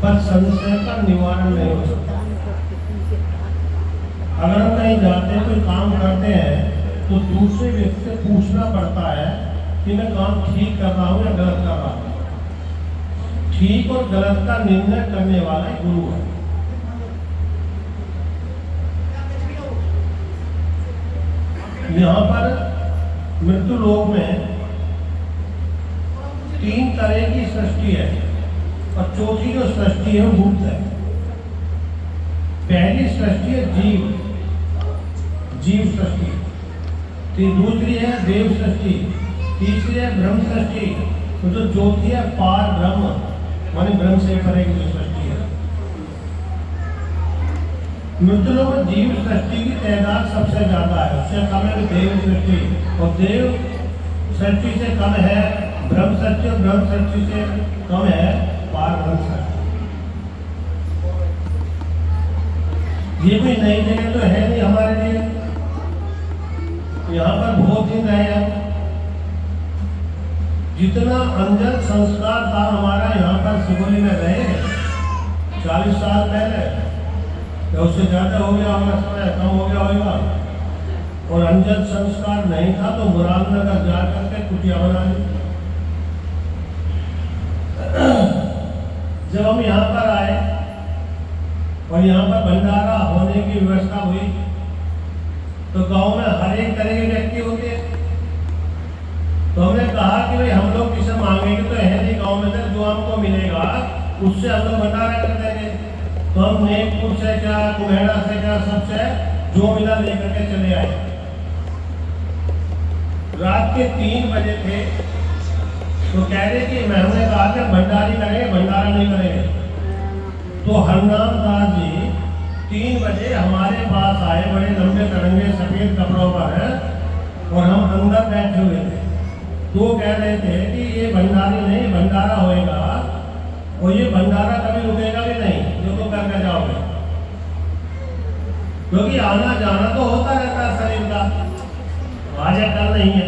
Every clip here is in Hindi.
पर संशय का निवारण नहीं हो सकता। अगर हम कहीं जाते हैं, कोई काम करते हैं, तो दूसरे व्यक्ति से पूछना पड़ता है कि मैं काम ठीक कर रहा हूं या गलत कर रहा हूं। ठीक और गलत का निर्णय करने वाला गुरु है। यहाँ पर मृत्यु लोक में 3 तरह की सृष्टि है और चौथी जो सृष्टि है वो मुक्त है। पहली सृष्टि है जीव सृष्टि, दूसरी है देव सृष्टि, तीसरी है ब्रह्म सृष्टि, तो जो चौथी है पार ब्रह्म माने ब्रह्म से परे की जो सृष्टि है। मृत्यु में जीव सृष्टि की तादाद सबसे ज्यादा है, उससे कम है देव सृष्टि, और देव सृष्टि से कम है ब्रह्म सृष्टि, और ब्रह्म सृष्टि से कम है पार ब्रह्म सृष्टि। ये कोई नई जगह तो है नहीं हमारे लिए, यहाँ पर बहुत दिन रहे हैं। जितना अंजन संस्कार था हमारा यहाँ पर सिगोली में रहे 40 साल पहले, या उससे ज्यादा हो गया होगा, समय कम हो गया होगा, और अंजन संस्कार नहीं था तो मुरादनगर जा करके कुटिया बना ली। जब हम यहाँ पर आए और यहाँ पर भंडारा होने की व्यवस्था हुई, तो गांव में हर एक तरह के व्यक्ति होते हैं। तो हमने कहा कि भाई हम लोग किसे मांगेंगे तो है नहीं गाँव में, जो हमको मिलेगा उससे हम लोग भंडारा कर देंगे। तो हम नेकपुर से क्या, कुम्हेड़ा से क्या, सबसे जो मिला लेकर के चले आए। रात के 3 बजे थे, तो कह रहे कि हमने कहा कि भंडारी करेंगे, भंडारा नहीं करेंगे। तो हरनाम दास जी 3 बजे हमारे पास आए, बड़े लंबे तरंगे सफेद कपड़ों पर है, और हम अंदर बैठे हुए थे। तो कह रहे थे कि ये भंडारी नहीं, भंडारा होएगा, और ये भंडारा कभी रुकेगा भी नहीं जो तुम करके जाओगे, क्योंकि आना जाना तो होता रहता है शरीर का, आज कल नहीं है।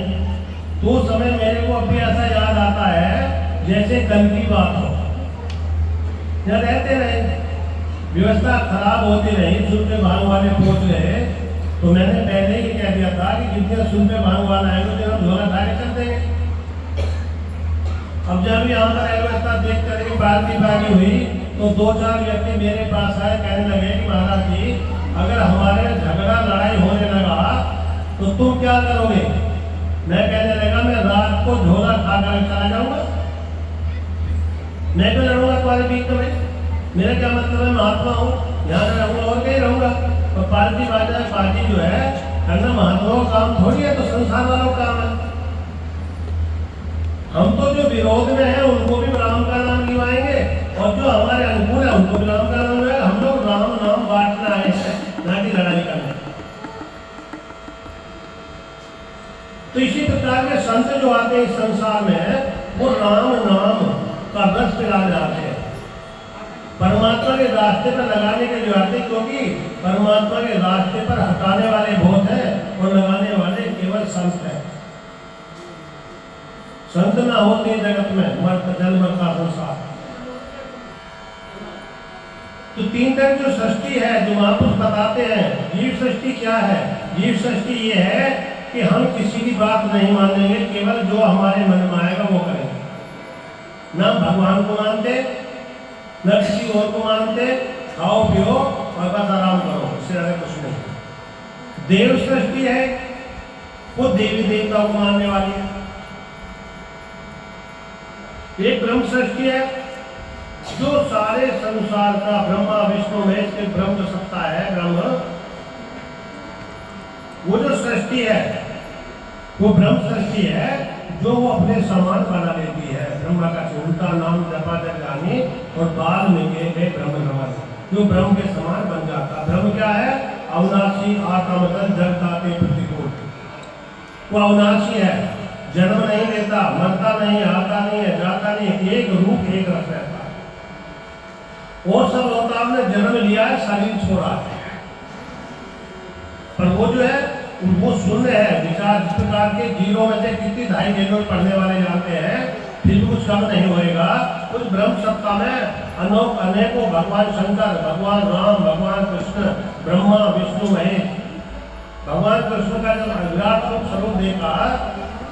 तो समय मेरे को अभी ऐसा याद आता है जैसे कल की बात हो। या रहते रहे, व्यवस्था खराब होती रही, सुल्फे भांग वाले पहुंच गए, तो मैंने पहले ही कह दिया था कि जितने सुल्फे भांग वाला आएंगे तो हम झोला खा के चल देंगे। अब जब यहाँ पर व्यवस्था देख करके बागी हुई, तो 2-4 व्यक्ति मेरे पास आए, कहने लगे कि महाराज जी अगर हमारे झगड़ा लड़ाई होने लगा तो तुम क्या करोगे? मैं कहने लगा मैं रात को झोला खा कर चला जाऊंगा, मैं क्यों लड़ूंगा तुम्हारे बीच में? मेरा क्या मतलब है, महात्मा हूँ, यहाँ से रहूंगा और कहीं रहूंगा। और पार्टी पार्टी जो है करना महात्माओं का काम थोड़ी है, तो संसार वालों का काम है। हम तो जो विरोध में है उनको भी राम का नाम लिवाएंगे, और जो हमारे अनुकूल है उनको भी राम का नाम लिवाएंगे। हम लोग राम नाम बांटना है, ना कि लड़ाई करना। तो इसी प्रकार के संत जो आते हैं इस संसार में, वो राम नाम का रस पिलाने आते हैं, परमात्मा के रास्ते पर लगाने के लिए आते हैं, क्योंकि परमात्मा के रास्ते पर हटाने वाले बहुत हैं और लगाने वाले केवल संत हैं। संत ना होते जगत में मर्त जन्म का संसार। तो 3 तरह जो सृष्टि है जो महापुरुष बताते हैं। जीव सृष्टि क्या है? जीव सृष्टि ये है कि हम किसी की बात नहीं मानेंगे, केवल जो हमारे मन में आएगा वो करेंगे। ना भगवान को मानते, न किसी और को मानते, खाओ पियो और बस आराम करो, इससे ज्यादा कुछ नहीं। देव सृष्टि है, वो देवी देवताओं को मानने वाली है। एक ब्रह्म सृष्टि है, जो सारे संसार का ब्रह्मा विष्णु महेश के ब्रह्म जो सत्ता है, ब्रह्म, वो जो सृष्टि है वो ब्रह्म सृष्टि है, जो वो अपने समान बना लेती है। ब्रह्मा का उल्टा नाम जपा जानी और बाद में गए ब्रह्म नमन, जो ब्रह्म के समान बन जाता। ब्रह्म क्या है? अविनाशी आत्मतन जगताते प्रतिकूल। वो अविनाशी है, जन्म नहीं लेता, मरता नहीं, आता नहीं है, जाता नहीं, एक रूप एक रस रहता है। और सब अवतार ने जन्म लिया है, शरीर छोड़ा है, पर वो जो है वो शून्य है। विचार जिस प्रकार के जीरो में से कितनी 2.5 पढ़ने वाले जानते हैं फिर भी कुछ कम नहीं होएगा। उस ब्रह्म सत्ता में अनेकों भगवान शंकर, भगवान राम, भगवान कृष्ण, ब्रह्मा विष्णु महेश। भगवान कृष्ण का जब विराट रूप स्वरूप देखा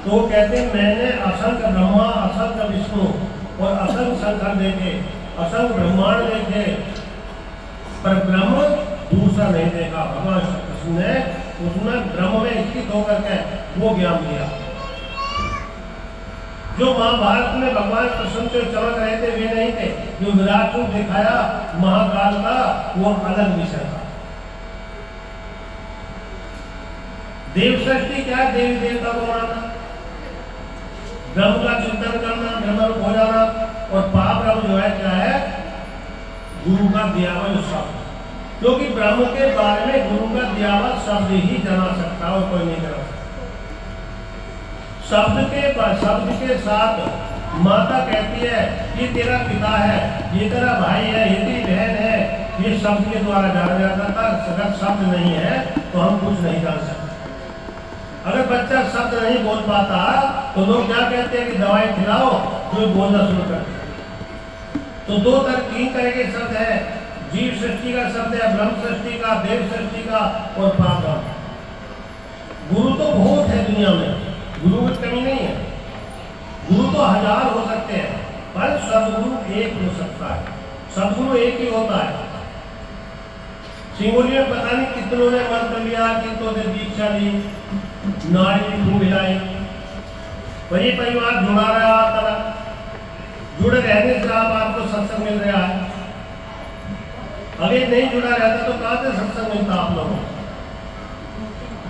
तो कहते मैंने असंख्य ब्रह्मा, असंख्य विष्णु और असंख्य शंकर देखे, असंख्य ब्रह्मांड देखे, पर ब्रह्म दूसरा नहीं देखा। भगवान कृष्ण ने उसमें ब्रह्म में स्थित होकर के वो ज्ञान दिया। जो महाभारत में भगवान कृष्ण जो चमक रहे थे वे नहीं थे, जो विराट रूप दिखाया महाकाल का वो अलग विषय था। देव सृष्टि क्या है? देवी देवता को मानना, ब्रह्म का चिंतन करना, ब्रह्म रूप हो जाना। और पाप ब्रह्म जो है क्या है? गुरु का दिया हुआ शब्द, क्योंकि ब्रह्म के बारे में गुरु का दिया हुआ शब्द ही जाना सकता है और कोई नहीं जाना सकता। शब्द के साथ माता कहती है ये तेरा पिता है, ये तेरा भाई है, ये तेरी बहन है, ये शब्द के द्वारा जाना जाता था। अगर शब्द नहीं है तो हम कुछ नहीं जान सकते। अगर बच्चा शब्द नहीं बोल पाता तो लोग क्या कहते हैं कि दवाई खिलाओ, जो बोलना शुरू करते। तो तीन तरह के शब्द है, जीव सृष्टि का शब्द है, ब्रह्म सृष्टि का, देव सृष्टि का और पाप। गुरु तो बहुत है दुनिया में, गुरु की कमी नहीं है। गुरु तो हजार हो सकते हैं, पर सदगुरु एक हो सकता है। सदगुरु एक ही होता है। सिंगोली में पता नहीं कितनों ने मंत्र लिया, कितनों ने दीक्षा ली, नारी खूब हिलाई, वही परिवार जुड़ा रहा था। जुड़े रहने से आपको सत्संग मिल रहा है। अगर नहीं जुड़ा रहता तो कहां से सत्संग मिलता आप लोगों को?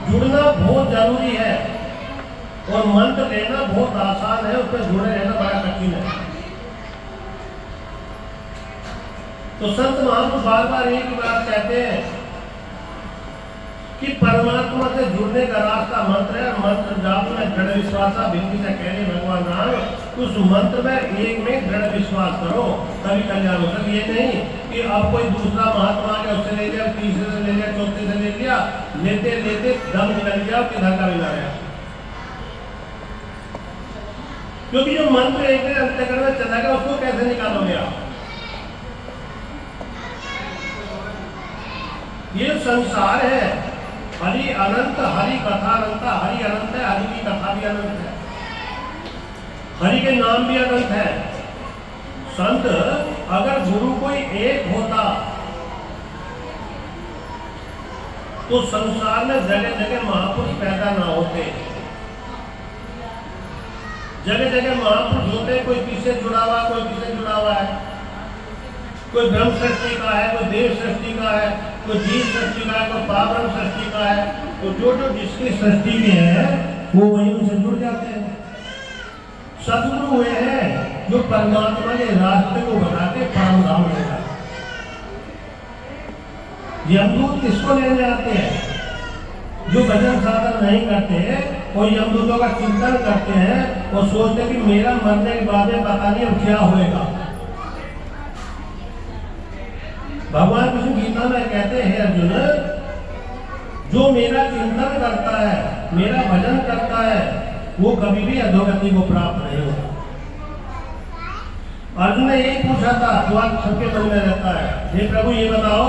जुड़ना बहुत जरूरी है और मंत्र लेना बहुत आसान है, उसमें जुड़े रहना बड़ा कठिन है। तो संत महापुरुष बार बार एक ही बात कहते हैं कि परमात्मा से जुड़ने का रास्ता मंत्र है। मंत्र जाप में दृढ़ विश्वास बिंदी से कह रहे भगवान राम, उस मंत्र में एक में दृढ़ विश्वास करो तभी कल्याण हो सकता। ये नहीं कि अब कोई दूसरा महात्मा आ गया उससे ले लिया, तीसरे से ले लिया, चौथे से ले लिया, लेते लेते दम निकल गया, किधर का भी ना गया। क्योंकि जो मंत्र एक अंतःकरण में चला गया उसको कैसे निकालोगे आप? ये संसार है, हरि अनंत, हरि कथा अनंत, हरि अनंत है, हरि की कथा भी अनंत है, हरि के नाम भी अनंत है। संत अगर गुरु कोई एक होता तो संसार में जगह जगह महापुरुष पैदा ना होते। जगह जगह महापुरुष होते, कोई किससे जुड़ा हुआ, कोई किससे जुड़ा हुआ है, कोई ब्रह्म सृष्टि का है, कोई देव सृष्टि का है, कोई जीव सृष्टि का है, कोई पावरम सृष्टि का है। तो जो जो जिसकी सृष्टि में है वो वहीं उनसे जुड़ जाते हैं। सदगुरु हुए हैं जो परमात्मा के रास्ते को बता के परम धाम ले जाते। यमदूत किसको लेने आते हैं? जो भजन साधन नहीं करते, वो यमदूतों का चिंतन करते हैं और सोचते कि मेरा मरने के बाद में पता नहीं अब क्या होएगा। भगवान कृष्ण गीता में कहते हैं अर्जुन, जो मेरा चिंतन करता है, मेरा भजन करता है, वो कभी भी अधोगति को प्राप्त नहीं होगा। अर्जुन ने यही पूछा था जो आप सबके मन में रहता है, हे प्रभु ये बताओ,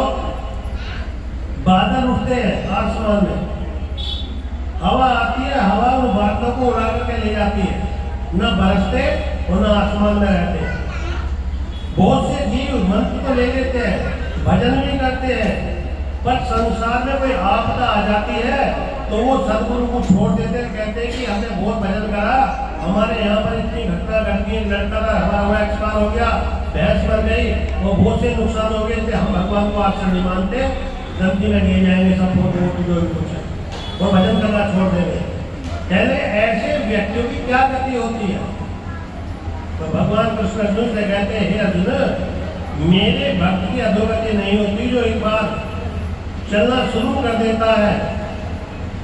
बादल उठते हैं आसमान में, हवा आती है, हवा उन बादलों को उड़ा करके ले जाती है, न बरसते और न आसमान में रहते। बहुत से जीव मंत्र तो ले लेते हैं, भजन भी करते हैं, पर संसार में कोई आपदा आ जाती है तो वो सदगुरु को छोड़ देते हैं। कहते हैं कि हमने बहुत भजन करा, हमारे यहाँ पर इतनी घटना घट गई, लड़का हमारा एक्सपायर हो गया, भैंस मर गई, वो बहुत से नुकसान हो गए थे, हम भगवान को आश्रय नहीं मानते, धमकी में दिए जाएंगे सब वोट जो भी कुछ है, वो भजन करना छोड़ देंगे। पहले ऐसे व्यक्तियों की क्या गति होती है? तो भगवान कृष्ण अर्जुन से कहते हैं, हे अर्जुन, मेरे भक्त की अधोगति नहीं होती। जो एक बार चलना शुरू कर देता है,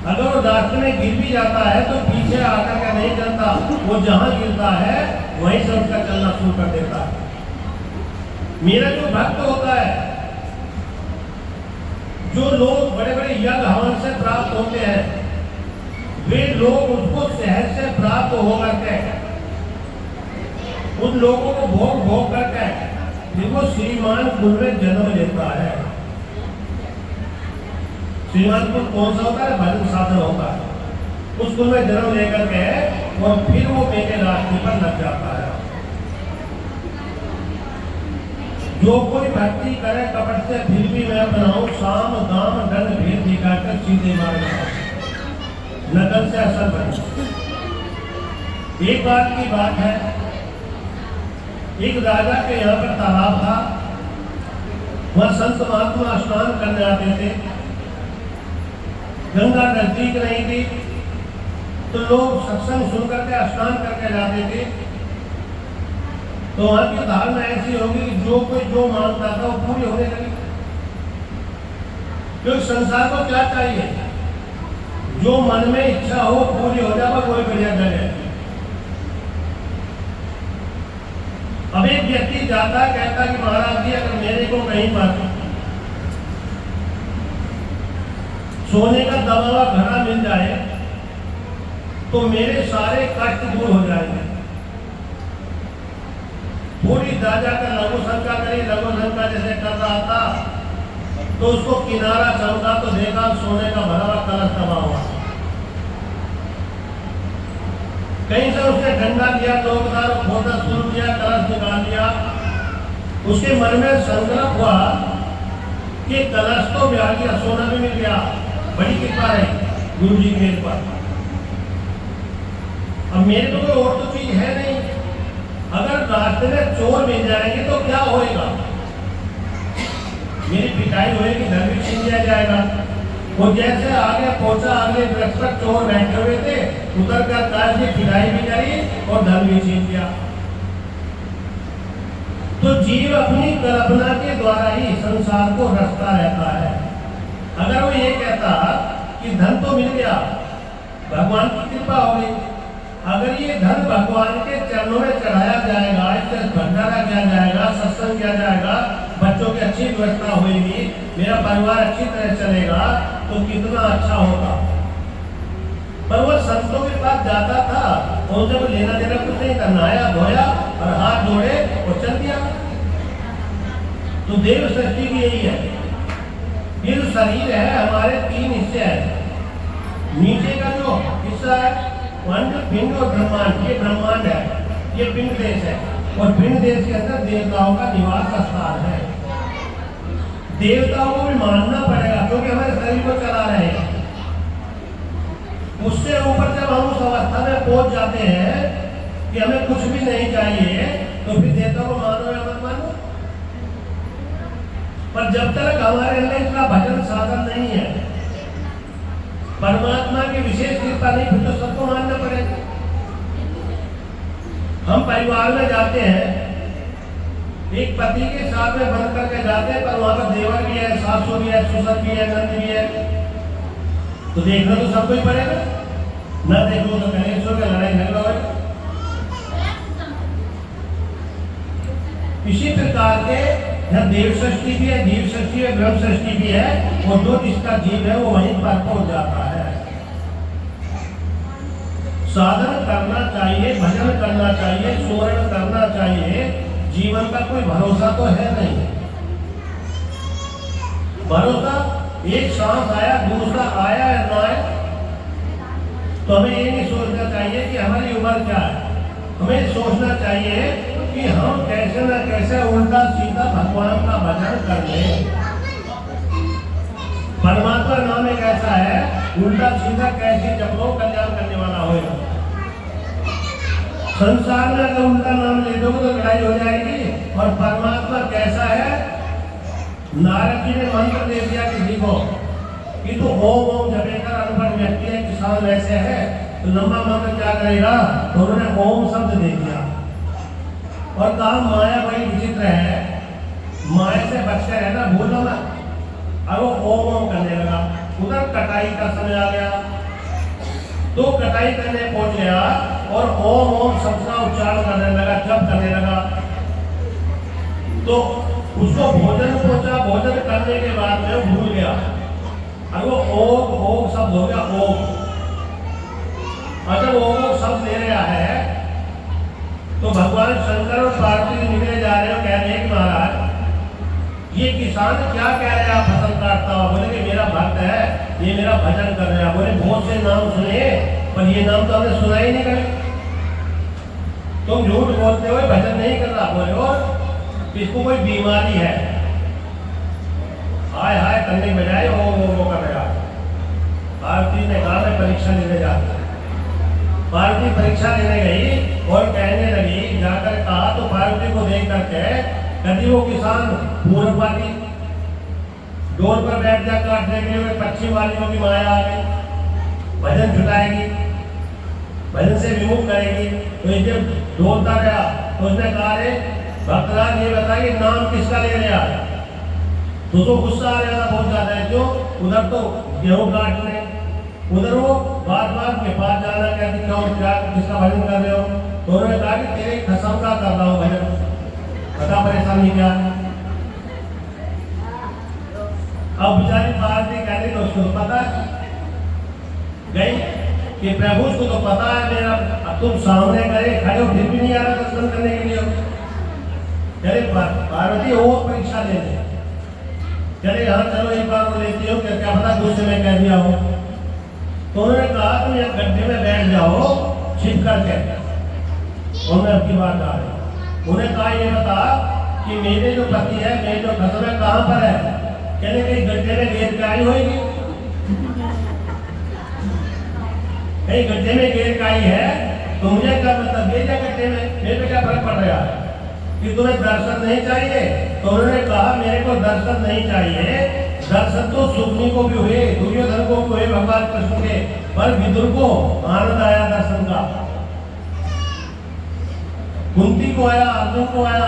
अगर वो रास्ते में गिर भी जाता है तो पीछे आकर के नहीं चलता, वो जहां गिरता है वहीं से उसका चलना शुरू कर देता है। मेरा जो भक्त होता है, जो लोग बड़े बड़े यज्ञ हवन से प्राप्त होते हैं, वे लोग उसको सहज से प्राप्त होकर के उन लोगों को भोग भोग करके फिर वो श्रीमान कुल में जन्म लेता है। श्रीमान कुल कौन सा होता है? भजन साधन होता है। उस कुल में जन्म लेकर के और फिर वो मेरे रास्ते पर लग जाता है। जो कोई भक्ति करे कपट से फिर भी मैं अपनाऊं, साम दाम दंड भेद दिखाकर सीधे मार्ग नकल से असर बने। एक बात की बात है, एक राजा के यहाँ पर तालाब था, वह संत महात्मा स्नान करने आते थे। गंगा नजदीक नहीं थी तो लोग सत्संग सुन करके स्नान करके जाते थे। तो वहां की धारणा ऐसी होगी कि जो कोई जो मांगता था वो पूरी होने लगी। क्योंकि संसार को क्या चाहिए? जो मन में इच्छा हो पूरी हो जाए, कोई बढ़िया जगह। अब एक व्यक्ति जाता कहता कि महाराज जी अगर मेरे को कहीं पर सोने का दबा हुआ घड़ा मिल जाए तो मेरे सारे कष्ट दूर हो जाएंगे। पूरी राजा का लघु शंका करी, लघु शंका जैसे कर रहा था तो उसको किनारा चमका तो देखा सोने का भरा हुआ कलश दबा हुआ। कहीं से उसने डंडा लिया, लोकदार खोदना शुरू किया, कलश निकाल लिया। उसके मन में संकल्प हुआ कि कलश तो मिल गया, सोना भी मिल गया, बड़ी कृपा है गुरु जी मेरे पर। अब मेरे को कोई और तो चीज है नहीं। अगर रास्ते में चोर मिल जाएंगे तो क्या होएगा? मेरी पिटाई होएगी, घर भी छीन लिया जाएगा। और जैसे आगे पहुंचा, अगले वृक्ष पर चोर बैठे हुए थे, उतर कर काश की पिटाई भी करी और धन भी छीन लिया। तो जीव अपनी कल्पना के द्वारा ही संसार को रचता रहता है। अगर वो ये कहता कि धन तो मिल गया, भगवान की कृपा हो गई, अगर ये धन भगवान के चरणों में चढ़ाया जाएगा, इससे भंडारा किया जाएगा, सत्संग किया जाएगा, बच्चों की अच्छी व्यवस्था होगी, मेरा परिवार अच्छी तरह चलेगा, तो कितना अच्छा होगा। पर वो संतों के पास जाता था और जब लेना देना कुछ नहीं करना, आया धोया और हाथ जोड़े और चल दिया। तो देव सृष्टि भी यही है। ये जो शरीर है हमारे तीन हिस्से हैं। नीचे का जो हिस्सा है पिंड और ब्रह्मांड, ये ब्रह्मांड है, ये पिंड देश है। और पिंड देश के अंदर देवताओं का निवास स्थान है। देवताओं को भी मानना पड़ेगा क्योंकि हमारे शरीर को चला रहे हैं। उससे ऊपर जब हम उस अवस्था में पहुंच जाते हैं कि हमें कुछ भी नहीं चाहिए, तो फिर देवता को मानो या मत मानो। पर जब तक हमारे अंदर इतना भजन साधन नहीं है, परमात्मा की विशेष कृपा नहीं, फिर तो सबको मानना पड़ेगा। हम परिवार में जाते हैं, एक पति के साथ में बंद करके जाते हैं, पर वहां पर देवर भी है, सासू भी है, ससुर भी है, नंद भी है, तो देखना तो सबको ही पड़ेगा। न देखो तो कलेशों में लड़ाई झगड़ा होगा। इसी प्रकार के यहाँ देव सृष्टि भी है, जीव सृष्टि है, ब्रह्म सृष्टि भी है। और जो जिसका जीव है वो वहीं पर पहुंच जाता है। साधन करना चाहिए, भजन करना चाहिए, सुमरण करना चाहिए। जीवन का कोई भरोसा तो है नहीं। भरोसा एक सांस आया, दूसरा आया या ना आया, तो हमें ये नहीं सोचना चाहिए कि हमारी उम्र क्या है। हमें सोचना चाहिए कि हम कैसे न कैसे उल्टा सीधा भगवान का भजन कर लें। परमात्मा नाम एक ऐसा है, उल्टा सीधा कैसे जपो कल्याण करने वाला होगा। संसार में अगर उल्टा नाम ले दोगे तो लड़ाई हो जाएगी। और परमात्मा कैसा है? नारद जी ने मंत्र दे दिया किसी को कि तू ओम ओम जपेगा, अनपढ़ व्यक्ति है, किसान वैसे है, तो लंबा मंत्र क्या करेगा? तो उन्होंने ओम शब्द दे दिया और कहा माया बड़ी विचित्र है, माया से बचकर रहना भूलो मत। और वो ओम ओम करने लगा। उधर कटाई का समय आ गया, तो कटाई करने पहुंच गया और ओम ओम शब्द का उच्चारण करने लगा, जप करने लगा। तो उसको भोजन पहुंचा, भोजन करने के बाद में वो भूल गया और वो ओम ओम शब्द हो गया ओम। और जब ओम ओम शब्द ले रहा है तो भगवान शंकर और पार्वती निकले जा रहे हो, कह रहे हैं कि महाराज ये किसान क्या कह रहे हैं, आप फसल काटता हो। बोले कि मेरा भक्त है, ये मेरा भजन कर रहा है। बोले बहुत से नाम सुने पर ये नाम तो हमने सुना ही नहीं कभी। तुम झूठ बोलते हो, भजन नहीं कर रहा। बोले और इसको कोई बीमारी है, हाय हाय करने बजाय वो कर रहा। पार्वती ने कहा मैं परीक्षा लेने जाता। पार्वती परीक्षा लेने गई और कहने लगी, जाकर कहा तो पार्वती को देख करके कभी वो किसान पूर्ववादी डोर पर बैठ जा काटने के लिए पश्चिम वालियों की माया आ गई, भजन छुटाएगी, भजन से विमुख करेगी। तो जब डोलता गया तो उसने कहा रे भक्तराज ये बताइए नाम किसका ले रहा है। तो गुस्सा आ रहा था बहुत ज्यादा है, क्यों उधर तो गेहूं काटने, उधर वो बार बार के पास जाना, कहती क्यों क्या किसका भजन कर रहे हो। तो उन्होंने कहा कि तेरे कसम का कर रहा हूँ भजन, बता परेशानी क्या है। अब बेचारी पार्वती कहने तो उसको तो पता है गई कि प्रभु उसको तो पता है मेरा, अब तुम सामने करे खड़े हो फिर भी नहीं आ रहा दर्शन करने के लिए। चले पार्वती वो परीक्षा ले ले, चले यहाँ चलो एक बार वो लेती हो, क्या पता गुस्से में कह दिया हो। तो उन्होंने कहा तुम यहाँ गड्ढे में बैठ जाओ छिप करके, उन्होंने अपनी बात आ रही। उन्हें कहा ये बता कि मेरे जो पति है, मेरे जो फसल है कहाँ पर है। कहने कहीं गड्ढे में गेर के आई होगी, कहीं गड्ढे में गेर का आई है। तो मुझे क्या मतलब ये गड्ढे में मेरे पे क्या फर्क पड़ रहा है कि तुम्हें दर्शन नहीं चाहिए। तो उन्होंने कहा मेरे को दर्शन नहीं चाहिए, दर्शन तो सुग्नी को भी हुए, दुर्योधन को भी हुए भगवान कृष्ण के, पर विदुर को आनंद आया दर्शन का, कुंती को आया, अर्जुन को आया,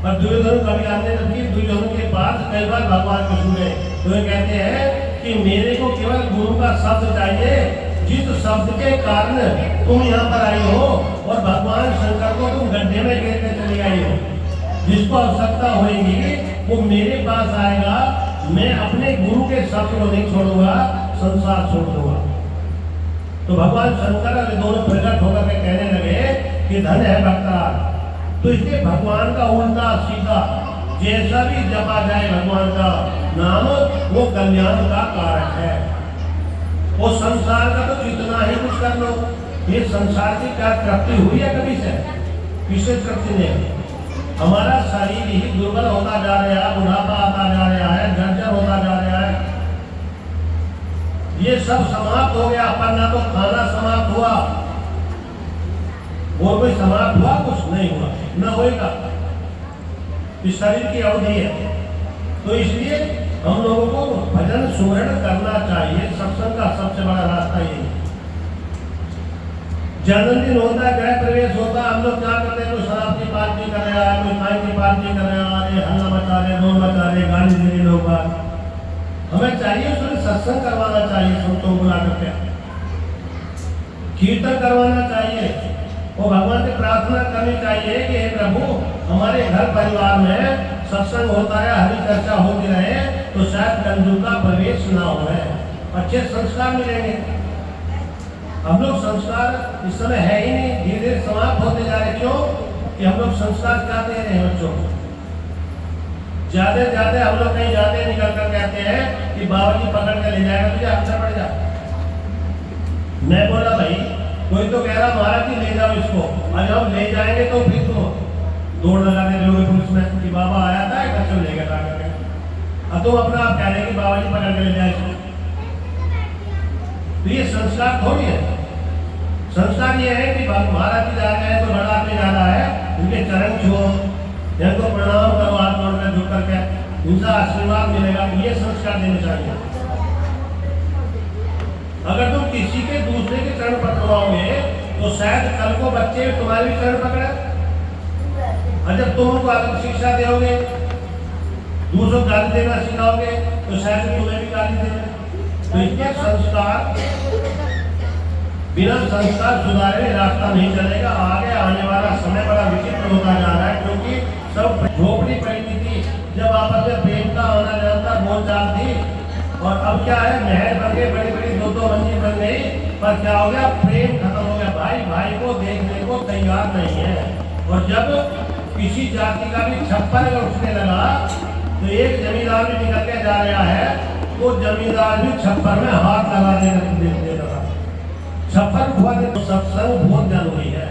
पर दुर्योधन कभी आने लगी। दुर्योधन के पास कई बार भगवान कृष्ण ने तो ये कहते हैं कि मेरे को केवल गुरु का शब्द चाहिए, जिस शब्द के कारण तुम यहाँ पर आई हो और भगवान शंकर को तुम गड्ढे में गिर के चली आई हो। जिसको आवश्यकता होगी वो मेरे पास आएगा, मैं अपने गुरु के शब्द को नहीं छोड़ूंगा, संसार छोड़ दूंगा। तो भगवान शंकर दोनों प्रकट होकर के कहने लगे कि धन है भक्तराज। तो इसलिए भगवान का उल्टा सीधा जैसा भी जपा जाए भगवान का नाम, वो कल्याण का कारक है। वो संसार का तो जितना ही कुछ कर लो, ये संसार की क्या तृप्ति हुई है कभी से, किससे तृप्ति नहीं। हमारा शरीर ही दुर्बल होता जा रहा है, बुढ़ापा आता जा रहा है, जर्जर होता जा रहा है। ये सब समाप्त हो गया, पर ना तो खाना समाप्त हुआ, और कोई समाप्त हुआ कुछ नहीं हुआ, न होएगा। इस शरीर की अवधि है। तो इसलिए हम लोगों को भजन सुमरण करना चाहिए। सत्संग का सबसे बड़ा रास्ता यही है। जन्मदिन होता है, गृह प्रवेश होता है, हम लोग क्या करते हैं, कोई शराब की पार्टी कर रहा है, कोई खाई की पार्टी कर रहा है, हल्ला मचा रहे, रोड मचा रहे, गाली दे रहे लोग। हमें चाहिए उसमें सत्संग करवाना चाहिए, संतों बुला करके कीर्तन करवाना चाहिए और भगवान से प्रार्थना करनी चाहिए कि हे प्रभु हमारे घर परिवार में सत्संग होता है, हरी चर्चा होती रहे, तो शायद कंजूस का प्रवेश ना हो, अच्छे संस्कार मिलेंगे। हम लोग संस्कार इस समय है ही नहीं, धीरे धीरे समाप्त होते जा रहे। क्यों कि हम लोग संस्कार क्या दे रहे हैं बच्चों को। ज्यादा हम लोग कहीं जाते निकल कर कहते हैं कि बाबा जी पकड़ के ले जाएगा तुझे, अक्सर पड़ जा। मैं बोला भाई कोई तो कह रहा महाराज जी ले जाओ इसको, और जब ले जाएंगे तो फिर तो दौड़ लगाने दोगे पुलिस में कि बाबा आया था एक बच्चों लेकर जा करके, अब तुम अपना आप कह रहे कि बाबा जी पकड़ के ले जाए। तो ये संस्कार थोड़ी है। संस्कार ये है कि महाराज जी जा रहे हैं तो बड़ा आदमी जा रहा है, उनके चरण छुओ, जिनको प्रणाम करो, हाथ जोड़ कर झुक करके, उनका आशीर्वाद मिलेगा। ये संस्कार देने चाहिए। अगर तुम किसी के दूसरे के चरण पकड़वाओगे तो शायद कल को बच्चे तुम्हारे भी चरण पकड़े, और जब तुम उनको अलग शिक्षा दोगे, दूसरों गाली देना सिखाओगे, तो शायद तुम्हें भी गाली देना। तो इसके संस्कार, बिना संस्कार सुधारे रास्ता नहीं चलेगा। आगे आने वाला समय बड़ा विचित्र होता जा रहा है, क्योंकि सब झोपड़ी पड़ी थी, जब आपस में प्रेम का आना जाता बोलचाल थी, और अब क्या है, महल बन गए, बड़ी बड़ी 2-2 मंजिल बन गई, पर क्या हो गया, प्रेम खत्म हो गया। भाई भाई भाई को देखने को तैयार नहीं है। और जब किसी जाति का भी छप्पर अगर उठने लगा तो एक जमींदार भी निकल के जा रहा है, वो जमींदार भी छप्पर में हाथ लगा देगा। छप्पर हुआ तो सत्संग बहुत जरूरी है,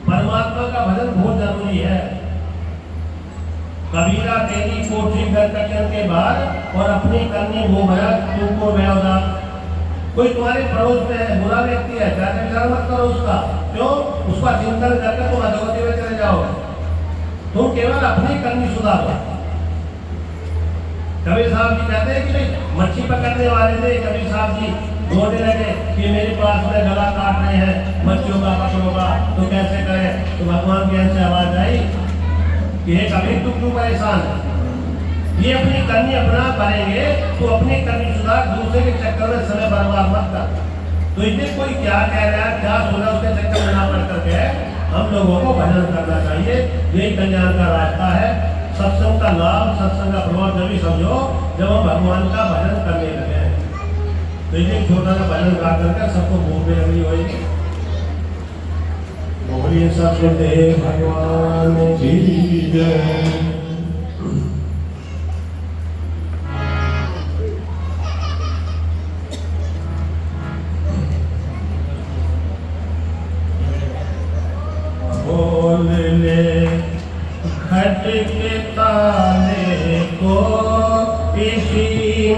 परमात्मा का भजन बहुत जरूरी है। कबीरा तेरी कोठी घर कटन के बाद और अपनी करनी वो भया तुमको बेवदा। कोई तुम्हारे पड़ोस में है, बुरा व्यक्ति है, ज्यादा विचार मत करो उसका। क्यों? उसका चिंतन करके तुम अधोगति में चले जाओगे। तुम केवल अपनी करनी सुधारो। कबीर साहब जी कहते हैं कि मच्छी पकड़ने वाले थे, कबीर साहब जी बोलने लगे कि मेरे पास में गला काट रहे हैं, मच्छियों का पकड़ोगा तो कैसे करें? तो भगवान की ऐसे आवाज आई कि हे कबीर तू क्यों परेशान है? ये अपनी करनी अपना करेंगे तो अपनी करनी सुधार, दूसरे के चक्कर में समय बर्बाद मत कर। तो इसे कोई क्या कह रहा है, क्या सुना, उसके चक्कर में ना पड़ करके हम लोगों को भजन करना चाहिए। यही कल्याण का रास्ता है। सत्संग का लाभ, सत्संग का प्रभाव जब भी समझो जब हम भगवान का भजन करने लगे हैं। तो ये छोटा सा भजन गा करके सबको भूख में लगनी होगी। बोलिए सत्य भगवान की जय। बोल ले खट के ताले को इसी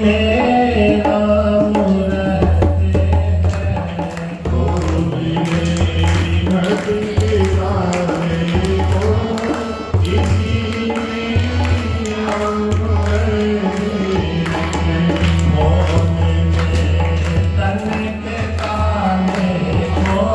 में राम रहते हैं। बोल ले खट के ताले को इसी में राम रहते हैं। बोल ले तन के ताले को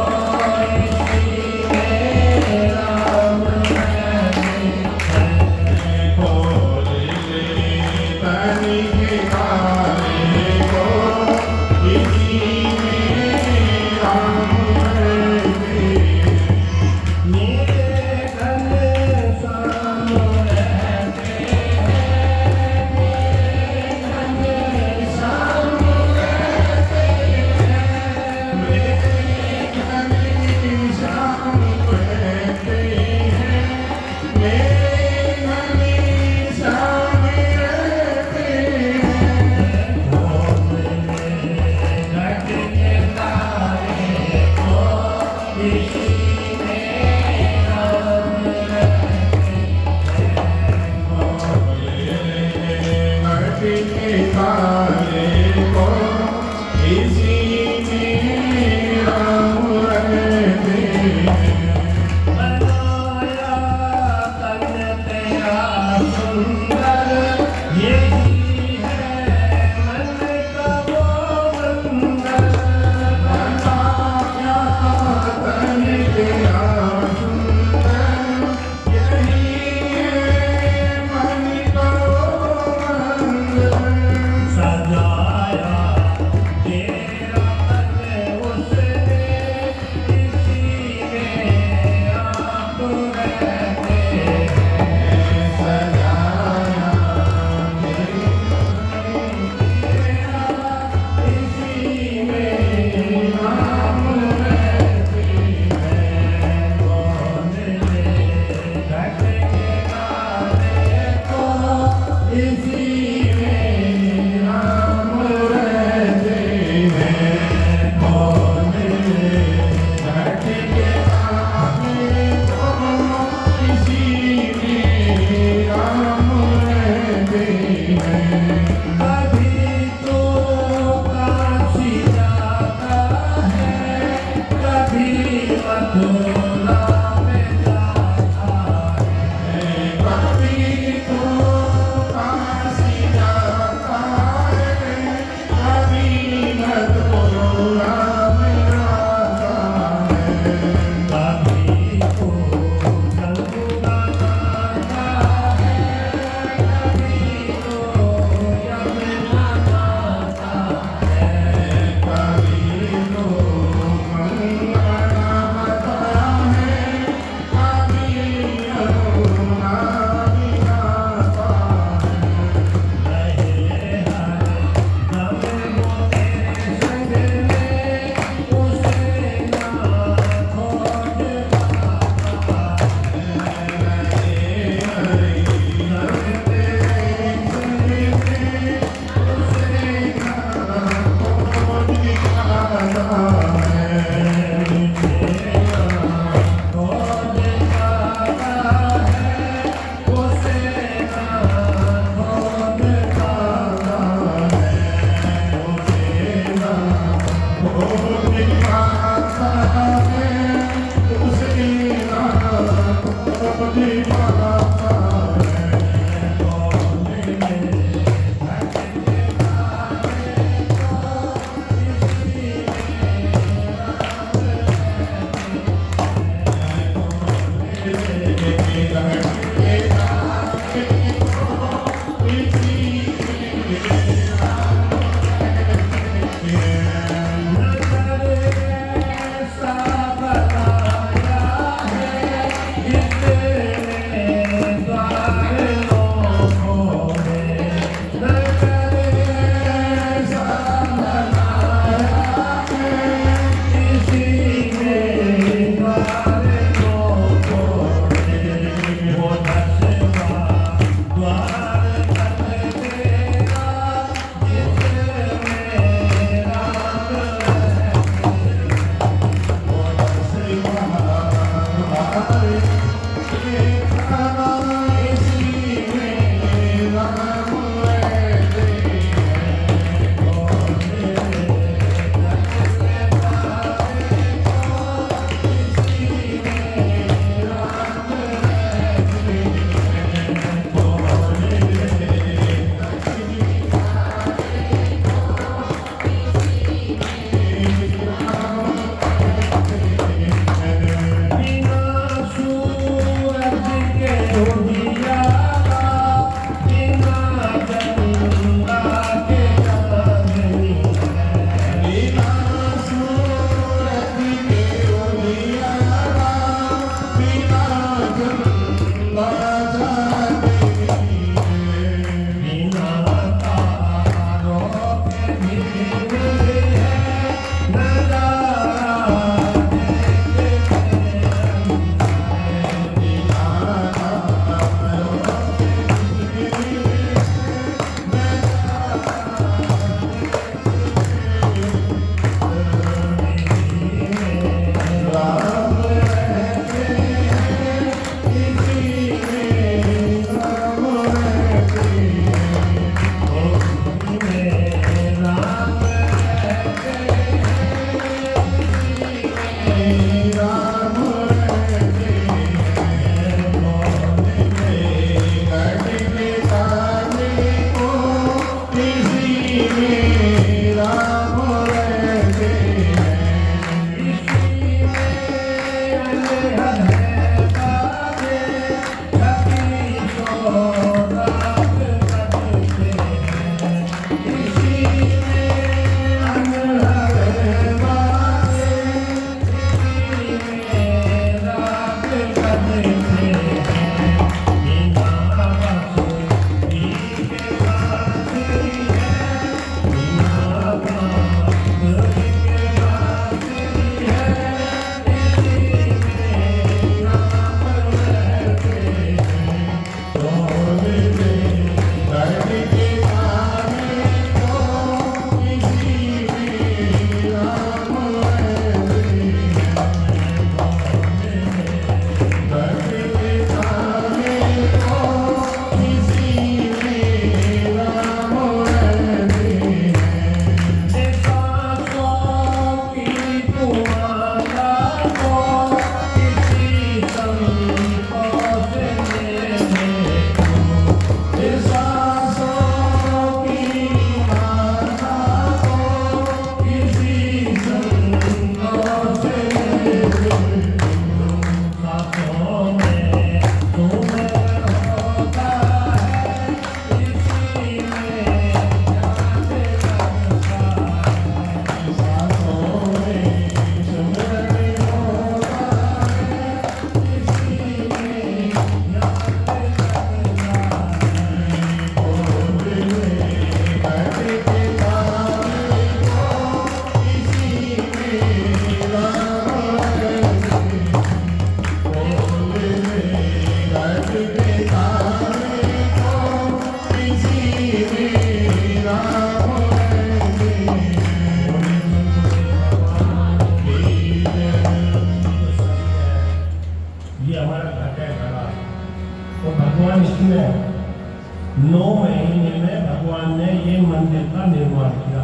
9 महीने में भगवान ने ये मंदिर का निर्माण किया,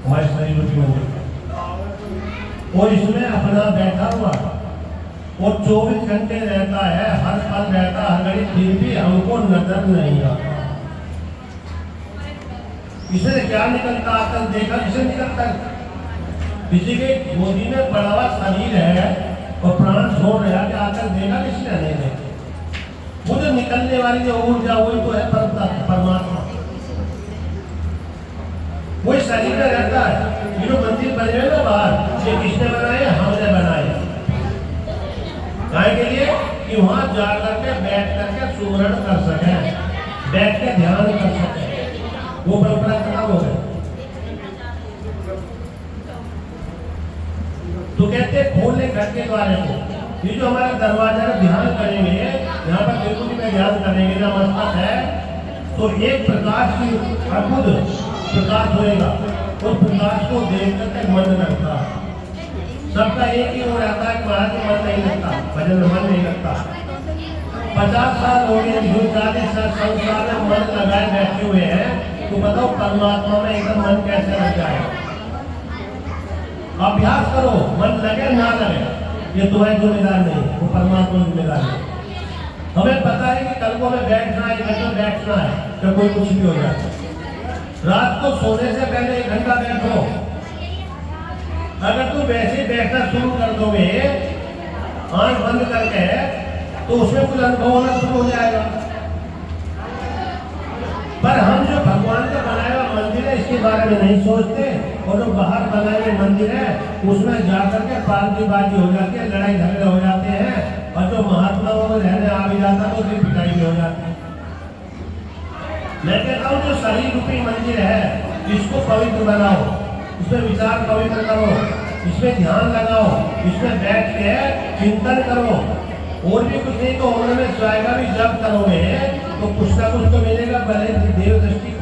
हमारे सरस्वती मंदिर का। और इसमें अपना बैठा हुआ और 24 घंटे रहता है, हर पल रहता हर घड़ी, फिर भी हमको नजर नहीं आता। इसे क्या निकलता आकर देखा, इसे निकलता किसी के गोदी में बड़ा हुआ शरीर है और प्राण छोड़ रहा है, आकर देखा किसने नहीं देखा। वो जो निकलने वाली जो ऊर्जा वही तो है परमात्मा, वही शरीर में रहता है। ये जो मंदिर बने हुए ना बाहर, ये किसने बनाए? हमने बनाए। काहे के लिए? कि वहां जा करके बैठ करके सुमरण कर सके, बैठ के ध्यान कर सके। वो परंपरा खत्म हो गई। तो कहते खोलने घर के द्वारे को, ये जो हमारा दरवाजा का ध्यान करेंगे, यहाँ पर त्रिपुटी में ध्यान करेंगे, जब मस्तक है तो एक प्रकाश की अद्भुत प्रकाश होएगा, उस प्रकाश को देख करके मन लगता है। सबका एक ही हो रहता है कि महाराज मन नहीं लगता, भजन में मन नहीं लगता। 50 साल हो गए, जो 40 साल संसार में मन लगाए बैठे हुए हैं, तो बताओ परमात्मा में एकदम मन कैसे लग जाए? अभ्यास करो, मन लगे ना लगे ये तुम्हारी जिम्मेदार नहीं, वो परमात्मा की जिम्मेदार है। हमें पता है कि कल को हमें बैठना है, 1 घंटा बैठना है, तो कोई कुछ भी हो जाए। रात को सोने से पहले 1 घंटा बैठो। अगर तुम वैसे बैठना शुरू कर दोगे आंख बंद करके, तो उसमें कुछ अनुभव होना शुरू हो जाएगा। पर हम जो भगवान का बनाया हुआ मंदिर है, इसके बारे में नहीं सोचते, और जो बाहर बनाए हुए मंदिर है उसमें जाकर के पार्टीबाजी हो जाती है, लड़ाई झगड़े हो जाते हैं, और जो महात्माओं में रहने आ भी जाता है तो फिर पिटाई भी हो जाती है। मैं कहता हूँ जो शरीर रूपी मंदिर है, इसको पवित्र बनाओ, इसमें विचार पवित्र करो, इसमें ध्यान लगाओ, इसमें बैठ के चिंतन करो। और भी कुछ नहीं तो होने में जाएगा भी, जब करोगे तो कुछ ना कुछ तो मिलेगा, भले देव दृष्टि।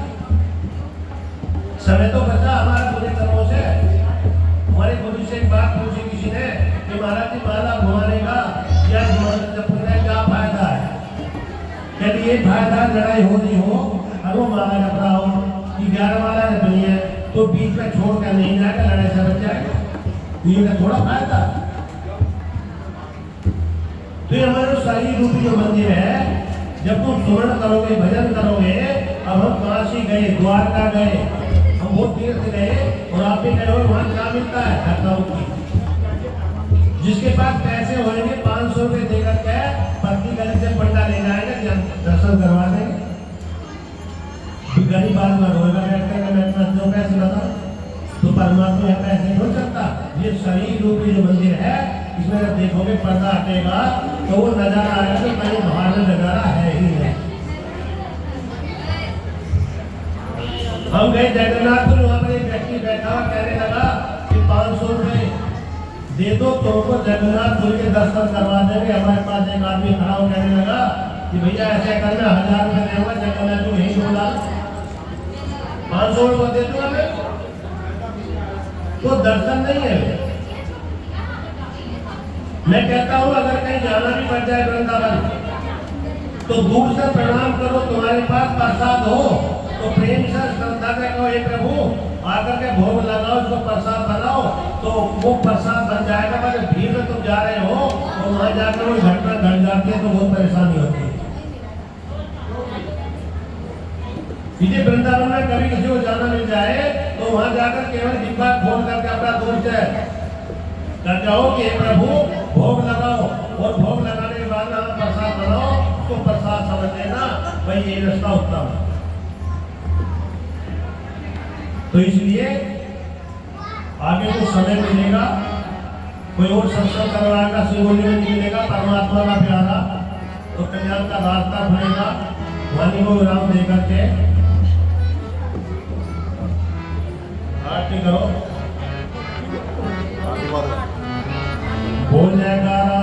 समय तो बचा हमारा बुरे कर्मों से। हमारे गुरु से एक बात पूछी किसी ने कि महाराज जी माला घुमाने का या जपने का क्या फायदा है? कहते ये फायदा लड़ाई हो रही हो, और वो माला जप रहा हो कि 11 माला जपनी है, तो बीच में छोड़ कर नहीं जाएगा, लड़ाई से बच जाएगा। ये थोड़ा फायदा। तो ये हमारा शरीर रूपी जो मंदिर है, जब तुम सुमरण करोगे, भजन करोगे, अब हम काशी गए, द्वारका गए, हम बहुत तीर्थ गए, और आप भी गए हो, वहां क्या मिलता है? जिसके पास पैसे होंगे 500 रुपए देकर के पत्नी गली से पंडा ले जाएगा, दर्शन करवा देंगे। गरीब आदमी रोएगा बैठकर मैं इतना दो पैसे बता, तो परमात्मा यहाँ पैसे हो सकता। ये शरीर रूपी जो मंदिर है, इसमें जब देखोगे पर्दा हटेगा तो वो नजारा आएगा तो कहीं बाहर में नजारा है ही नहीं। हम गए जगन्नाथपुर, वहां पर एक व्यक्ति बैठा हुआ कहने लगा कि 500 रुपए दे दो तुमको जगन्नाथपुर के दर्शन करवा देंगे। हमारे पास एक आदमी खड़ा हो कहने लगा कि भैया ऐसे करना 1000 रुपए देगा जगन्नाथपुर यही बोला, 500 रुपए दे दूंगा मैं, तो दर्शन नहीं है। मैं कहता हूं अगर कहीं जाना भी पड़ जाए वृंदावन तो दूर से प्रणाम करो, तुम्हारे पास प्रसाद हो तो प्रेम से श्रद्धा से कहो हे प्रभु आकर के भोग लगाओ, इसको प्रसाद बनाओ, तो वो प्रसाद बन जाएगा। पर भीड़ में तुम जा रहे हो तो वहां जाकर वो घटना घट जाती है तो बहुत परेशानी होती है। सीधे वृंदावन में कभी किसी को जाना मिल जाए तो वहां जाकर केवल डिब्बा खोल करके अपना दोस्त है कर जाओ कि हे प्रभु भोग लगाओ, और भोग लगाने के बाद प्रसाद बनाओ, तो प्रसाद समझ लेना भाई ये रास्ता उत्तम है। तो इसलिए आगे कुछ समय मिलेगा, कोई और सत्संग करवाएगा, शिवोली में मिलेगा परमात्मा का प्यारा, तो कल्याण का रास्ता खुलेगा। वाणी को विराम देकर के आरती करो। बोल जयकारा